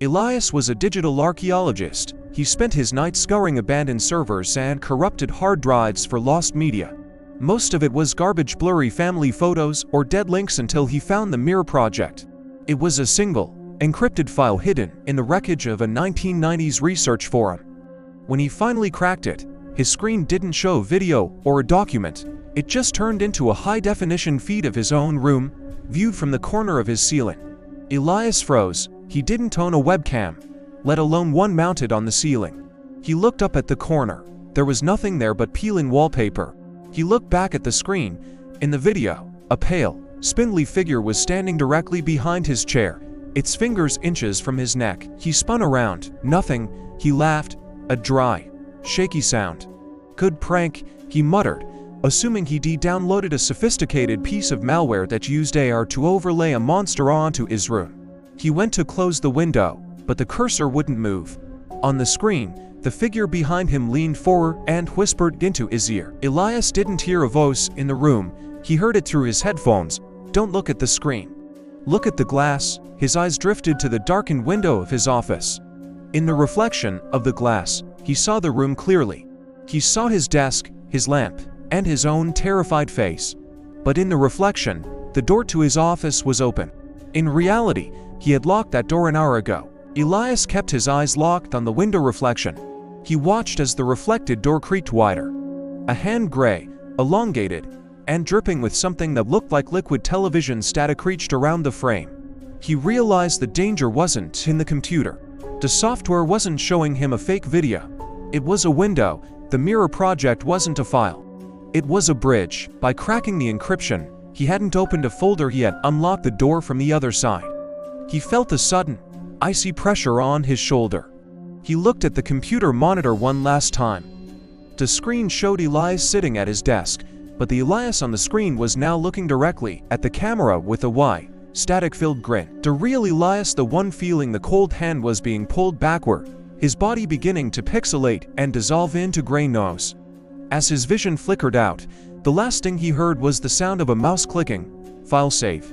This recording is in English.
Elias was a digital archaeologist. He spent his nights scouring abandoned servers and corrupted hard drives for lost media. Most of it was garbage, blurry family photos, or dead links until he found the Mirror project. It was a single, encrypted file hidden in the wreckage of a 1990s research forum. When he finally cracked it, his screen didn't show video or a document. It just turned into a high-definition feed of his own room, viewed from the corner of his ceiling. Elias froze. He didn't own a webcam, let alone one mounted on the ceiling. He looked up at the corner. There was nothing there but peeling wallpaper. He looked back at the screen. In the video, a pale, spindly figure was standing directly behind his chair, its fingers inches from his neck. He spun around. Nothing. He laughed, a dry, shaky sound. "Good prank," he muttered, assuming he'd downloaded a sophisticated piece of malware that used AR to overlay a monster onto his room. He went to close the window, but the cursor wouldn't move. On the screen, the figure behind him leaned forward and whispered into his ear. Elias didn't hear a voice in the room. He heard it through his headphones. "Don't look at the screen. Look at the glass." His eyes drifted to the darkened window of his office. In the reflection of the glass, he saw the room clearly. He saw his desk, his lamp, and his own terrified face. But in the reflection, the door to his office was open. In reality, he had locked that door an hour ago. Elias kept his eyes locked on the window reflection. He watched as the reflected door creaked wider. A hand, gray, elongated, and dripping with something that looked like liquid television static, reached around the frame. He realized the danger wasn't in the computer. The software wasn't showing him a fake video. It was a window. The Mirror project wasn't a file. It was a bridge. By cracking the encryption, he hadn't opened a folder, he had unlocked the door from the other side. He felt a sudden, icy pressure on his shoulder. He looked at the computer monitor one last time. The screen showed Elias sitting at his desk, but the Elias on the screen was now looking directly at the camera with a static-filled grin. The real Elias, the one feeling the cold hand was being pulled backward, his body beginning to pixelate and dissolve into gray nose. As his vision flickered out, the last thing he heard was the sound of a mouse clicking. File save.